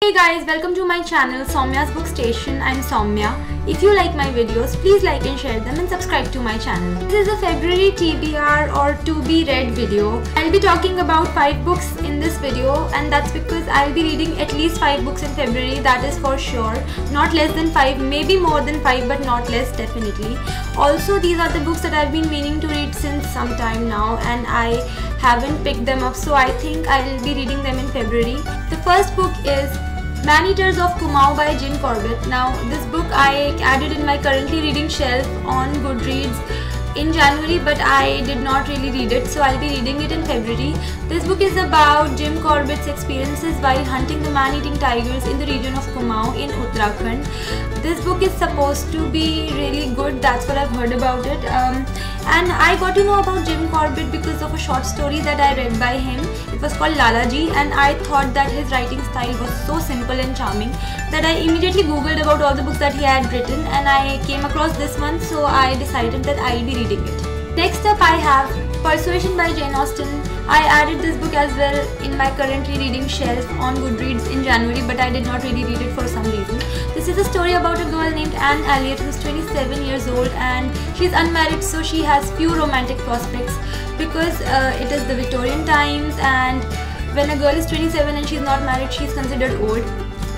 Hey guys, welcome to my channel Soumya's Book Station. I'm Soumya. If you like my videos, please like and share them and subscribe to my channel. This is a February TBR or to be read video. I'll be talking about 5 books in this video, and that's because I'll be reading at least 5 books in February, that is for sure. Not less than 5, maybe more than 5, but not less definitely. Also, these are the books that I've been meaning to read since some time now, and I haven't picked them up, so I think I'll be reading them in February. The first book is Man-Eaters of Kumail by Jim Corbett. Now, this book I added in my currently reading shelf on Goodreads in January, but I did not really read it, so I'll be reading it in February. This book is about Jim Corbett's experiences while hunting the man-eating tigers in the region of Kumail in Uttarakhand. This book is supposed to be really good, that's what I've heard about it. And I got to know about Jim Corbett because of a short story that I read by him. It was called Lalaji, and I thought that his writing style was so simple and charming that I immediately googled about all the books that he had written, and I came across this one, so I decided that I'll be reading it. Next up I have Persuasion by Jane Austen. I added this book as well in my currently reading shelf on Goodreads in January, but I did not really read it for some reason. This is a story about a girl named Anne Elliot who's 27 years old and she's unmarried, so she has few romantic prospects because it is the Victorian times, and when a girl is 27 and she's not married, she's considered old.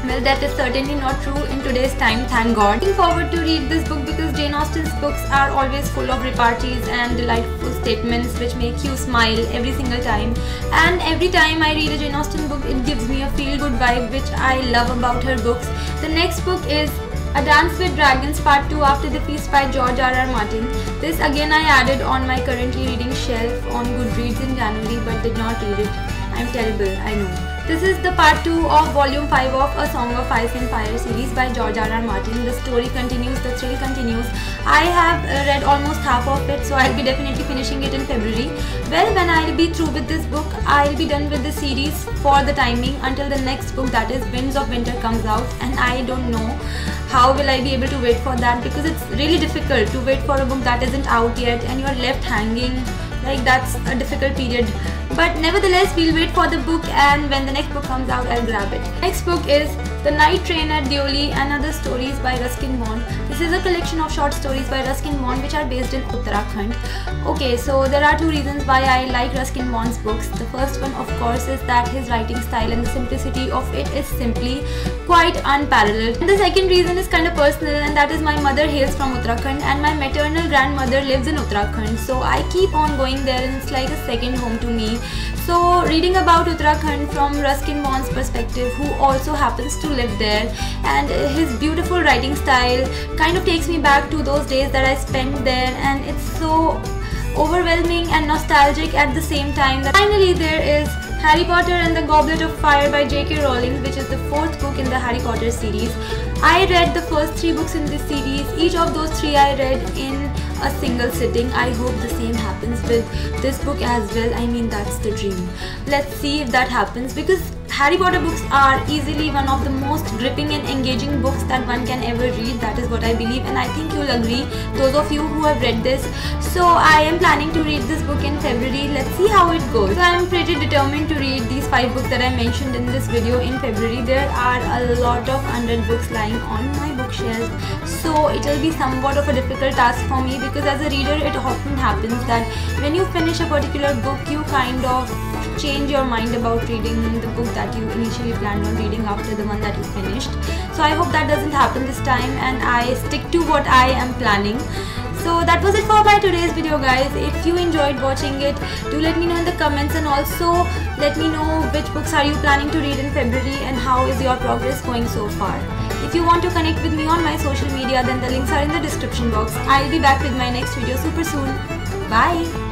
Well, that is certainly not true in today's time, thank God. Looking forward to read this book because Jane Austen's books are always full of repartees and delightful statements which make you smile every single time. And every time I read a Jane Austen book, it gives me a feel-good vibe, which I love about her books. The next book is A Dance with Dragons Part 2 After the Feast by George R.R. Martin. This again I added on my currently reading shelf on Goodreads in January, but did not read it. I'm terrible, I know. This is the part 2 of volume 5 of A Song of Ice and Fire series by George R.R. Martin. The story continues, the thrill continues. I have read almost half of it, so I'll be definitely finishing it in February. Well, when I'll be through with this book, I'll be done with the series for the timing until the next book, that is Winds of Winter, comes out, and I don't know how will I be able to wait for that, because it's really difficult to wait for a book that isn't out yet and you're left hanging. Like, that's a difficult period, but nevertheless we'll wait for the book, and when the next book comes out I'll grab it. Next book is The Night Train at Deoli and Other Stories by Ruskin Bond. This is a collection of short stories by Ruskin Bond which are based in Uttarakhand. Okay, so there are 2 reasons why I like Ruskin Bond's books. The first one, of course, is that his writing style and the simplicity of it is simply quite unparalleled. And the second reason is kind of personal, and that is my mother hails from Uttarakhand and my maternal grandmother lives in Uttarakhand, so I keep on going there and it's like a second home to me. So reading about Uttarakhand from Ruskin Bond's perspective, who also happens to live there, and his beautiful writing style kind of takes me back to those days that I spent there, and it's so overwhelming and nostalgic at the same time. Finally, there is Harry Potter and the Goblet of Fire by J.K. Rowling, which is the 4th book in the Harry Potter series. I read the first 3 books in this series. Each of those 3 I read in a single sitting. I hope the same happens with this book as well. I mean, that's the dream. Let's see if that happens, because Harry Potter books are easily one of the most gripping and engaging books that one can ever read. That is what I believe, and I think you'll agree, those of you who have read this. So I am planning to read this book in February. Let's see how it goes. So I am pretty determined to read these 5 books that I mentioned in this video in February. There are a lot of unread books lying on my bookshelf, so it will be somewhat of a difficult task for me, because as a reader it often happens that when you finish a particular book, you kind of change your mind about reading the book that you initially planned on reading after the one that you finished. So I hope that doesn't happen this time and I stick to what I am planning. So that was it for my today's video, guys. If you enjoyed watching it, do let me know in the comments, and also let me know which books are you planning to read in February and how is your progress going so far. If you want to connect with me on my social media, then the links are in the description box. I'll be back with my next video super soon. Bye!